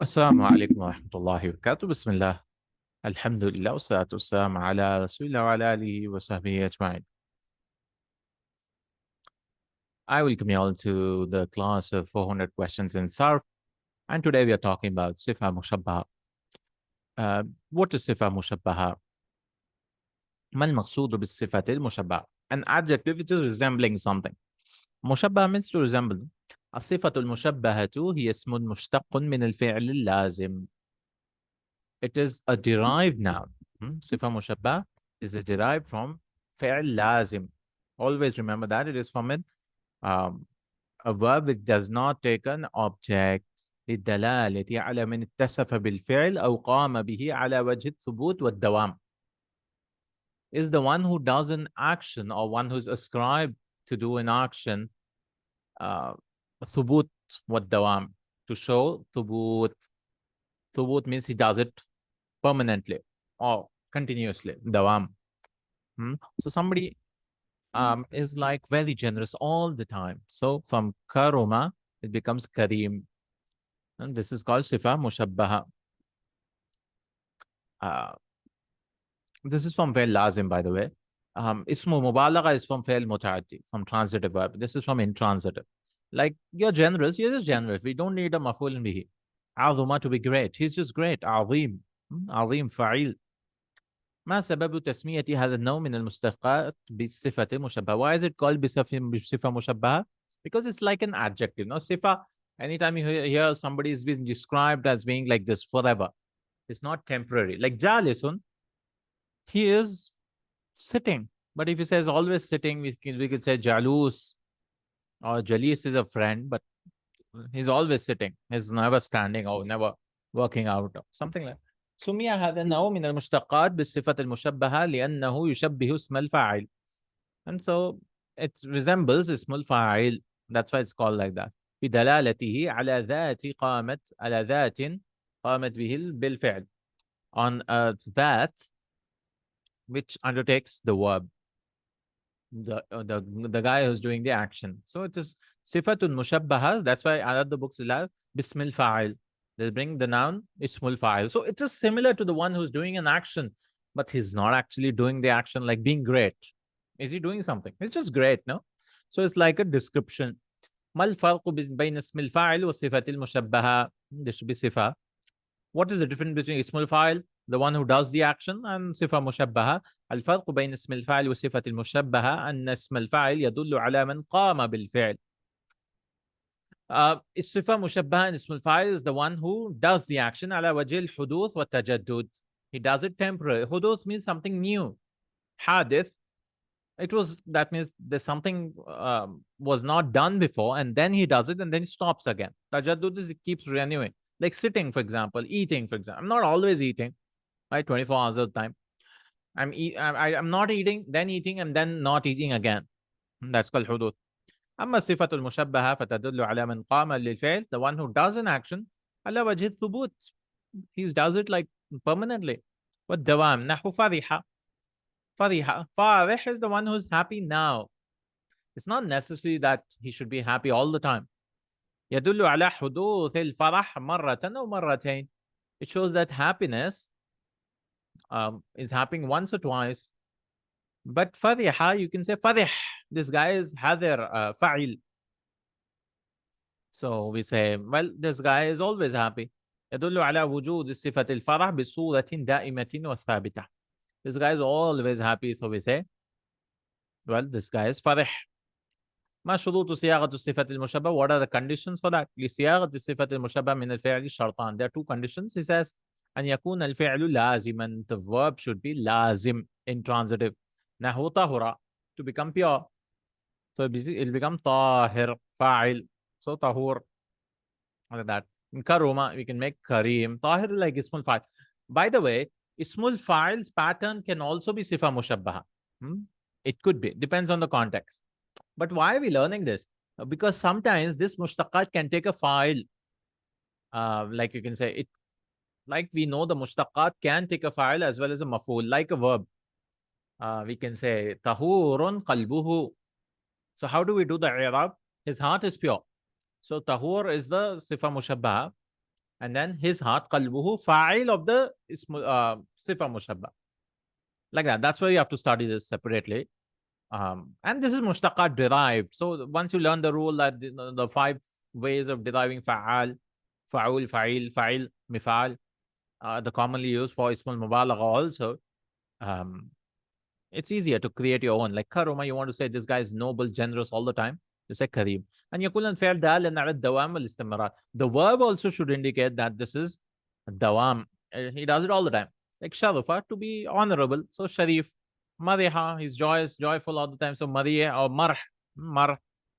السلام عليكم ورحمة الله وبركاته. بسم الله، الحمد لله والصلاة والسلام على رسول الله وعلى آله وصحبه أجمعين. I welcome you all to the class of 400 questions in Sarf, and today we are talking about Sifah Mushabbaha. What is Sifah Mushabbaha? ما المقصود بالصفة المشبهة? An adjective which is resembling something. مشبه means to resemble. الصفة المشبهة هي اسم مشتق من الفعل اللازم. It is a derived noun. Sifa mushabbah is a derived from fi'l lazim. Always remember that it is from um, a verb which does not take an object للدلالة على من اتصف بالفعل أو قام به على وجه الثبوت والدوام. Is the one who does an action or one who's ascribed to do an action ثبوت والدوام, to show ثبوت. ثبوت means he does it permanently or continuously. Dawam. So somebody is like very generous all the time. So from karuma, it becomes kareem. And this is called Sifah Mushabbaha. This is from fi'l lazim, by the way. Ismu mubalagha is from fi'l mutaaddi, from transitive verb. This is from intransitive. Like, you're generous, you're just generous. We don't need a maf'ul bihi. Azuma, to be great. He's just great. Azim. Azim fa'il. ما سبب تسمية هذا النوع من المشتقات بصفة مشبهة? Why is it called بصفة مشبهة? Because it's like an adjective. No, صفة, anytime you hear somebody is being described as being like this forever, it's not temporary. Like jalisun, he is sitting. But if he says always sitting, we could say jalus, or jalis is a friend, but he's always sitting. He's never standing or never working out or something like that. سمي هذا النوع من المشتقات بالصفة المشبهة لأنه يشبه اسم الفاعل. And so it resembles اسم الفاعل. That's why it's called like that. بدلالته على ذات قامت به بالفعل. On that which undertakes the verb. The guy who's doing the action. So it is sifatun mushabbaha. That's why other books will have bismil fa'il. They'll bring the noun ismul fa'il. So it is similar to the one who's doing an action, but he's not actually doing the action, like being great. Is he doing something? It's just great, no? So it's like a description. ما الفرق بين اسم الفاعل والصفة المشبهة? This should be sifa. What is the difference between اسم الفاعل, the one who does the action, and صفة مشبهة? الفرق بين اسم الفاعل والصفة المشبهة أن اسم الفاعل يدل على من قام بالفعل. الصفة مشبهة and اسم الفاعل is the one who does the action على وجه الحدوث والتجدد. He does it temporary. حدوث means something new. حادث, that means there's something was not done before, and then he does it and then he stops again. Tajaddud is it keeps renewing. Like sitting, for example, eating, for example. I'm not always eating, right? 24 hours of the time. I'm not eating, then eating, and then not eating again. That's called hudud. أما الصفة المشبهة فتدل على من قام للفعل, the one who does an action على وجه الثبوت. He does it like permanently. والدوام نحو فرح. فرح is the one who's happy now. It's not necessary that he should be happy all the time. يدل على حدوث الفرح مرة أو مرتين. It shows that happiness is happening once or twice. But فرح, you can say فرح. This guy is hadir, fa'il. So we say, well, this guy is always happy. يدل على وجود صفة الفرح بصورة دائمة وثابتة. This guy is always happy, so we say, well, this guy is فرح. ما شروط صياغة الصفة المشبهة? What are the conditions for that? لصياغة الصفة المشبهة من الفعل شرطان. There are two conditions. He says, أن يكون الفعل لازما. The verb should be لازم, intransitive. نحو طهر, to become pure. So it'll become طاهر, فاعل. So tahur, like that. In karuma, we can make kareem. Tahir like ismul fa'il. By the way, ismul fa'il's pattern can also be sifa mushabbaha. It could be, depends on the context. But why are we learning this? Because sometimes this mushtaqat can take a fa'il. Like you can say it, like we know the mushtaqat can take a fa'il as well as a maf'ul, like a verb. We can say tahurun qalbuhu. So how do we do the i'rab? His heart is pure. So tahur is the sifa mushabbaha. And then his heart, qalbuhu, fa'il of the Sifah Mushabbaha. Like that. That's why you have to study this separately. And this is mushtaqat derived. So once you learn the rule that the 5 ways of deriving fa'al, fa'ul, fa'il, mif'al, the commonly used for ismul mubalagha also, um, it's easier to create your own. Like karuma, you want to say this guy is noble, generous all the time. You say kareem. And يكون الفعل دالا على الدوام والاستمرار. The verb also should indicate that this is dawam. He does it all the time. Like sharufa, to be honorable. So sharif. Mariha, he's joyous, joyful all the time. So mariya or mar,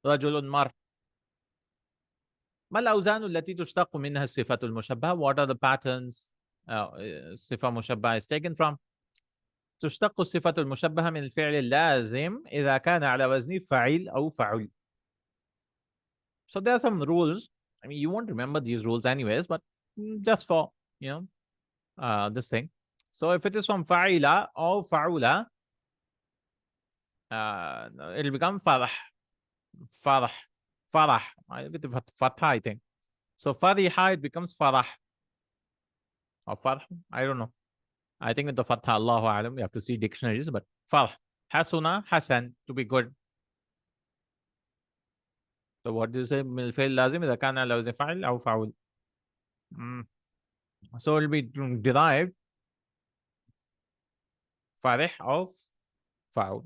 rajulun mar. ما الأوزان التي تشتق منها الصفة المشبهة? What are the patterns صفة مشبهة is taken from? تشتق الصفة المشبهة من الفعل اللازم إذا كان على وزن فعيل أو فعل. So there are some rules. I mean, you won't remember these rules anyways, but just for, this thing. So if it is from fa'ila or fa'ula, it'll become farah. Farah. With the fatha, I think. So fariha, it becomes farah. Or farh, I don't know. I think with the fatha, Allahu alam, we have to see dictionaries, but farh. Hasuna, hasan, to be good. So what do you say? من الفعل لازم إذا كان على وزن فعل أو فعول. So it will be derived فرح أو فعول.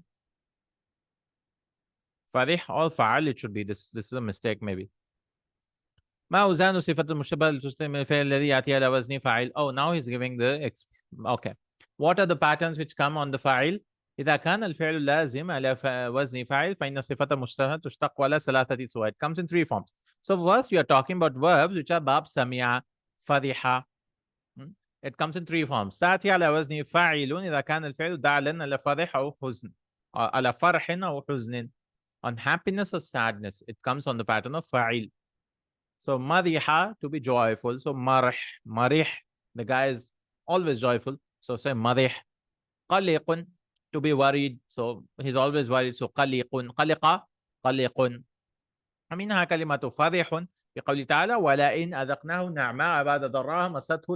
فرح أو فعل, it should be this. This is a mistake maybe. ما أوزان صفة المشبهة لتشتق من الفعل الذي يأتي على وزن فاعل. Oh, now he's giving the okay. What are the patterns which come on the فاعل? إذا كان الفعل لازم على وزن فاعل فإن صفة المشبهة تشتق على ثلاثة صور. It comes in 3 forms. So first we are talking about verbs which are باب سمع فرح. It comes in 3 forms. تأتي على وزن فاعل إذا كان الفعل دالا على فرح أو حزن. على فرح أو حزن. On happiness or sadness, it comes on the pattern of fa'il. So mariha, to be joyful. So marih, the guy is always joyful. So say marih. Qaliqun, to be worried. So he's always worried. So qaliqun, qaliqa, qaliqun. ومنها كلمة فرح بقوله تعالى ولئن أذقناه نعماء بعد ضراها مسته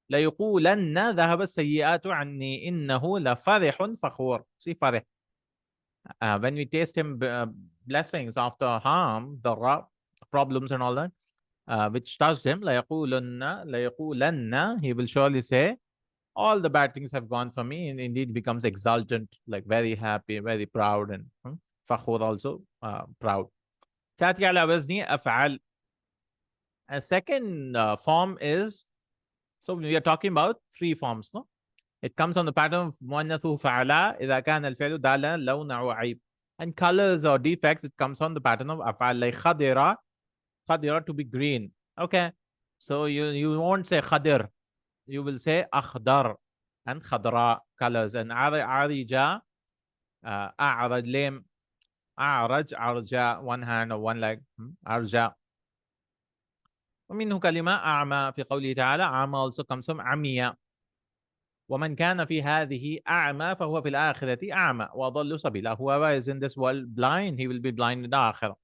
ليقولن ذهب السيئات عني إنه لفرح فخور. See فرح. When we taste him blessings after harm, the problems and all that, which touched him, لَيَقُولَنَّ, he will surely say, all the bad things have gone for me, and indeed becomes exultant, like very happy, very proud, and fakhur also, proud. تأتي على وزن أفعال. A second form is, so we are talking about 3 forms, no? It comes on the pattern of مؤنثه فعلا إذا كان الفعل دالا لون أو عيب. And colors or defects, it comes on the pattern of أفعال, like خضرة, خضرة, to be green. Okay, so you won't say خضر, you will say أخضر and خضراء, colors. And عرجة, أعرج, lame, أعرج, عرجة, one hand or one leg, أرجة. ومنه كلمة أعمى في قوله تعالى. أعمى also comes from عمية. ومن كان في هذه أعمى فهو في الآخرة أعمى وأضل سبيلا. Whoever is in this world blind, he will be blind in the آخرة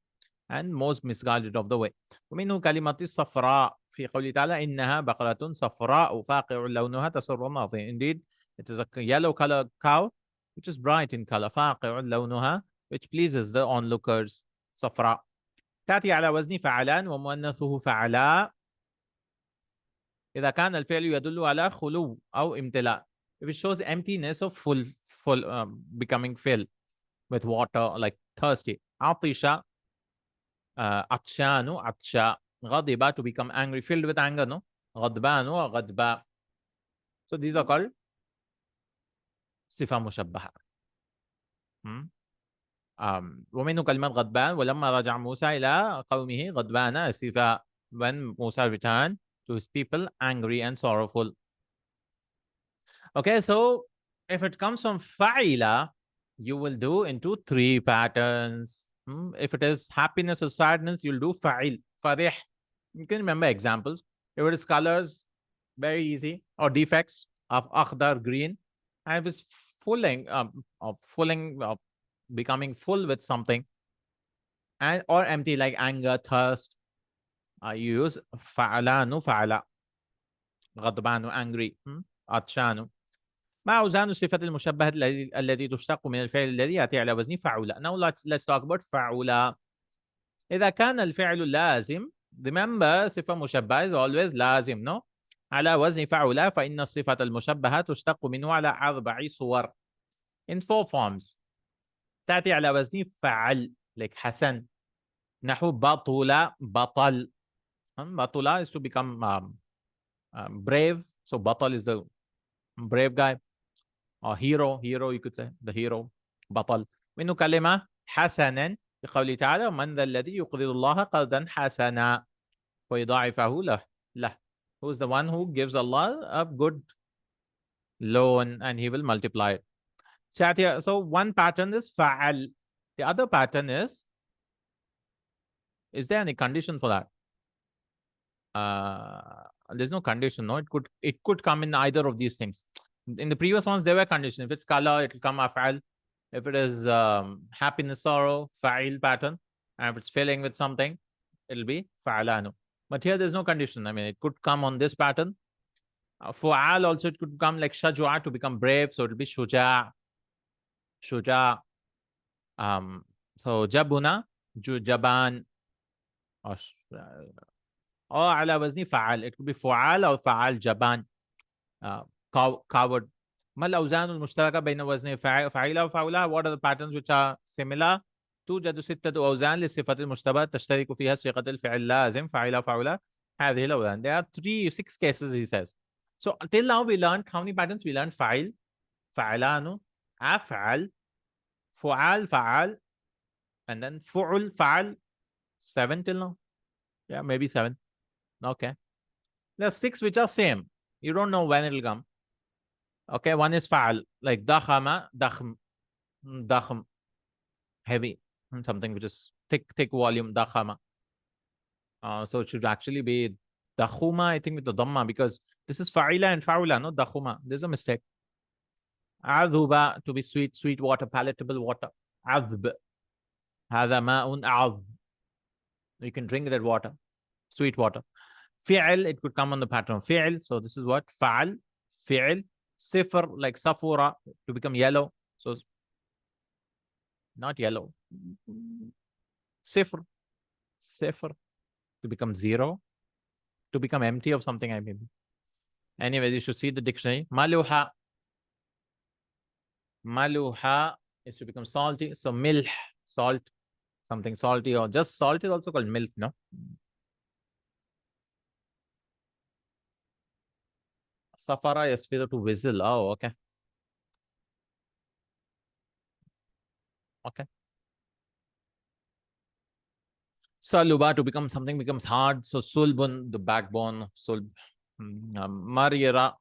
and most misguided of the way. ومنه كلمة الصفراء في قوله تعالى إنها بقرة صفراء فاقع لونها تسر الناظرين. Indeed, it is a yellow color cow which is bright in color. فاقع لونها, which pleases the onlookers. صفراء. تأتي على وزن فعلان ومؤنثه فعلاء إذا كان الفعل يدل على خلو أو امتلاء. If it shows emptiness of full, becoming filled with water, like thirsty. عطش, عطشان, عطشا. غضب, to become angry, filled with anger, no? غضبان وغضبا. So these are called صفة مشبهة. ومنه كلمة غضبان ولما رجع موسى إلى قومه غضبان أسفا. When Musa returned to his people, angry and sorrowful. Okay, so if it comes from fa'ila, you will do into 3 patterns. If it is happiness or sadness, you'll do fa'il, farih. You can remember examples. If it is colors, very easy. Or defects of akhdar, green. And if it's becoming full with something, and or empty, like anger, thirst, You use فعلان فعل غضبان angry عطشان مع أوزان الصفة المشبهة الذي تشتق من الفعل الذي يأتي على وزن فعل. Now let's talk about فعل. إذا كان الفعل لازم, remember صفة مشبهة is always لازم, no? على وزن فعل فإن الصفة المشبهة تشتق منه على 4 صور in 4 forms. تأتي على وزن فعل like حسن, نحو بطل بطل. بطل is to become brave, so بطل is the brave guy, or hero you could say, the hero بطل. منه كلمة حسنا بقوله تعالى من ذا الذي يقرض الله قرضا حسنا ويضاعفه له. Who is the one who gives Allah a good loan and he will multiply it. So one pattern is fa'al. The other pattern is there any condition for that? There's no condition, no? It could come in either of these things. In the previous ones, there were conditions. If it's color, it will come af'al. If it is happiness, sorrow, fa'il pattern. And if it's filling with something, it'll be fa'alanu. But here there's no condition. I mean, it could come on this pattern. Fu'al also, it could come like shajua to become brave. So it'll be shuja. Shuja. So jabuna, jaban. Or ala wazni fa'al. It could be fu'al or fa'al jaban. Coward. Mal awzan al-mushtaraka bayna wazni fa'ila wa fa'ula. What are the patterns which are similar? توجد 6 أوزان للصفة المشتبهة تشترك فيها صيغة الفعل لازم فاعل وفاعل هذه الأوزان. There are 6 cases, he says. So till now we learned how many patterns? We learned فاعل, فعلان, أفعل, فعال, فعال, and then فعل, فعل. 7 till now. Yeah, maybe 7. Okay. There are 6 which are same. You don't know when it will come. Okay, one is فعل, like ضخم, ضخم, ضخم, heavy. Something which is thick volume, dakhama. So it should actually be dakhuma, I think, with the dhamma, because this is fa'ila and fa'ula, no dakhuma. There's a mistake. Adhuba, to be sweet water, palatable water. Adhb. Hadha ma'un adh. You can drink that water, sweet water. Fi'al, it could come on the pattern of fi'al. So this is what? Fa'al, fi'al. Sifr, like safura, to become yellow. So not yellow. Sifr to become 0, to become empty of something, I mean. Anyway, you should see the dictionary. Maluha is to become salty. So milh, salt, something salty, or just salt is also called milk, no? Safara yasfiru, to whistle. Oh, okay. Okay. Saluba, to become something becomes hard. So sulbun, the backbone. Sulb. Marira,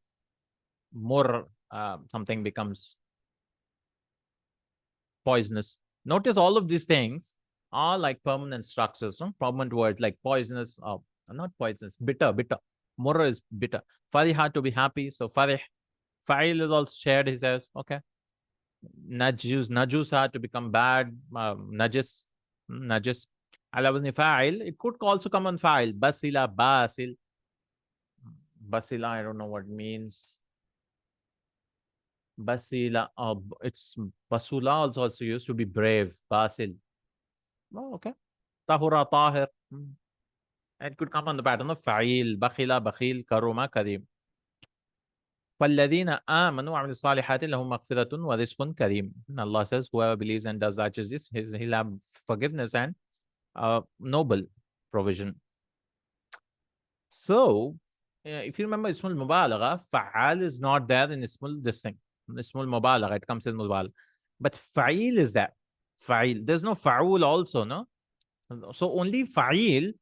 mur, something becomes poisonous. Notice all of these things are like permanent structures, no? Permanent words like poisonous, not poisonous, bitter. Murr is bitter. Fariha, to be happy. So farih. Fa'il is also shared, he says. Okay. Najusa, to become bad. Najis. Ala wazni fa'il. It could also come on fa'il. Basila, basil. Basila, I don't know what it means. Basila, it's basula also used to be brave. Basil. Oh, okay. Tahura, tahir. It could come on the pattern of fa'il. Bakhila, bakhil, karuma, karim. فَالَّذِينَ آمَنُوا وَعَمِلُوا الصَّالِحَاتِ لَهُمْ مَغْفِرَةٌ وَرِزْقٌ كَرِيمٌ. Allah says, whoever believes and does such as this, he'll have forgiveness and noble provision. So, if you remember Ismul Mubalagha, Fa'al is not there in Ismul this thing. Ismul Mubalagha, it comes in Mubalagha. But Fa'il is there. Fa'il. There's no Fa'ul also, no? So only Fa'il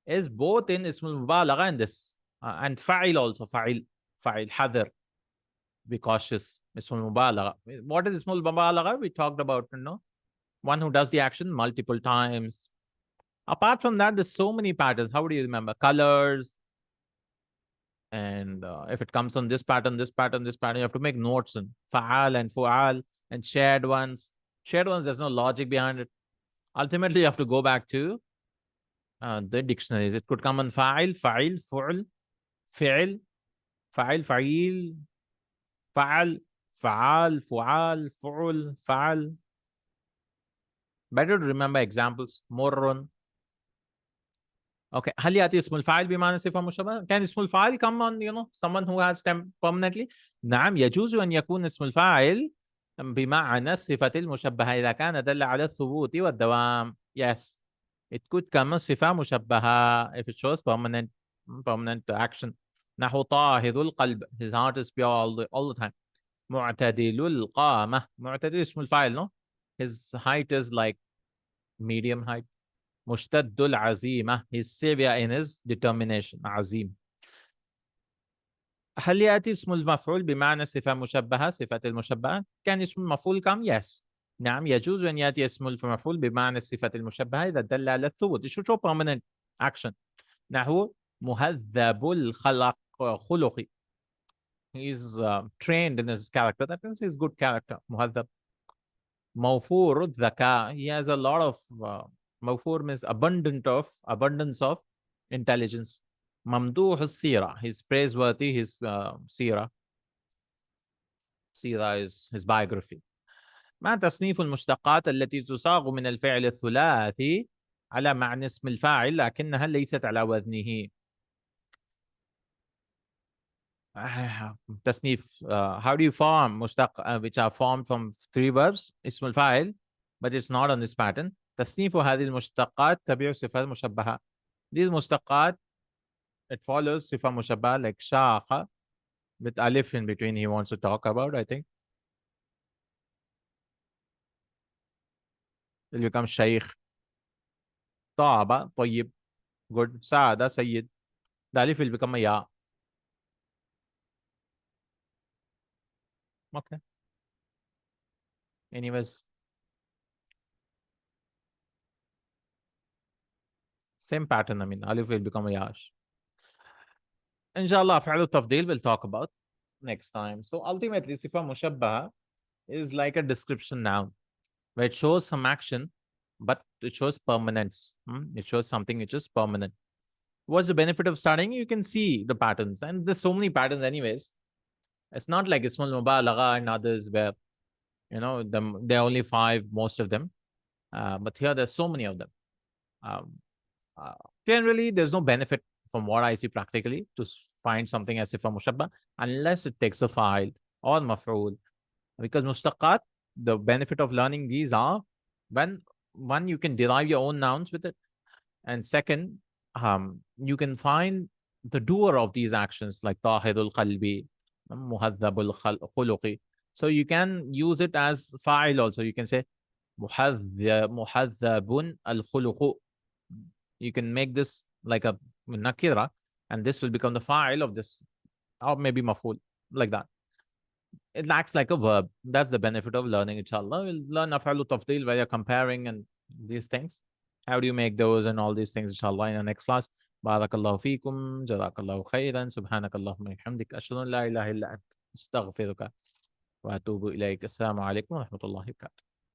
is both in Ismul Mubalagha and this. And Fa'il also, Fa'il, Hadr. Be cautious. Ismul Mubalagha. What is Ismul Mubalagha? We talked about, one who does the action multiple times. Apart from that, there's so many patterns. How do you remember? Colors. And if it comes on this pattern, you have to make notes in fa'al and fu'al and shared ones. Shared ones, there's no logic behind it. Ultimately, you have to go back to the dictionaries. It could come on fa'il, fa'il, fu'l, fi'il, fa'il, fa'il, fa'al, fa'al, fu'al, fu'ul, fa'al. Better to remember examples. Murrun. Okay. هل يأتي اسم الفاعل بمعنى صفة مشابهة؟ Can اسم الفاعل come on, someone who has temp permanently? نعم، يجوز أن يكون اسم الفاعل بمعنى الصفة المشبهة إذا كان دل على الثبوت والدوام. Yes. It could come as صفة مشبهة if it shows permanent action. نحو طاهر القلب. His heart is pure all the time. معتدل القامة. معتدل اسم الفاعل, no? His height is like medium height. مشتد العزيمة. He's severe in his determination. عزيم. هل يأتي اسم المفعول بمعنى صفة مشبهة؟ صفة المشبهة. كان اسم المفعول come? Yes. نعم، يجوز أن يأتي اسم المفعول بمعنى الصفة المشبهة إذا دل على الثبوت. It should show permanent action. نحو مهذب الخلق خلقي. He is trained in his character. That means he's good character. مهذب. موفور الذكاء. He has a lot of موفور means abundance of intelligence. ممدوح السيرة. He's praiseworthy. His سيرة. سيرة is his biography. ما تصنيف المشتقات التي تصاغ من الفعل الثلاثي على معنى اسم الفاعل لكنها ليست على وزنه؟ تصنيف. How do you form مشتق which are formed from three verbs? اسم الفاعل, but it's not on this pattern. تصنيف هذه المشتقات تبع صفة مشبهة. These مشتقات, it follows صفة مشبهة like شاخ with alif in between he wants to talk about, I think. It becomes شيخ. طاب طيب. Good. سعد سيد. The alif will become a ya. Okay. Anyways. Same pattern, I mean, alif will become a yash. Inshallah, فعل التفضيل we'll talk about next time. So ultimately, Sifah Mushabbaha is like a description noun where it shows some action, but it shows permanence. It shows something which is permanent. What's the benefit of studying? You can see the patterns, and there's so many patterns anyways. It's not like Ismul Mubalagha and others where, there are only 5, most of them. But here there's so many of them. Generally, there's no benefit from what I see practically to find something as Sifah Mushabbaha unless it takes a file or maf'ul. Because mustaqat, the benefit of learning these are when one, you can derive your own nouns with it, and second, you can find the doer of these actions like tahirul qalbi, muhadhabul khuluqi. So you can use it as fa'il also. You can say muhadhabun al khuluqu. You can make this like a nakira, and this will become the fa'il of this, or maybe maf'ul, like that. It acts like a verb. That's the benefit of learning, inshallah. We'll learn af'alu tafdeel where you're comparing and these things. How do you make those and all these things, inshallah, in the next class. Barakallahu feekum, Jazakallahu Khairan, Subhanakallahumma hamdik, ashhadu an la ilaha illa ant, astaghfiruka wa atubu ilayk. Assalamu alaikum wa rahmatullahi wa barakatuh.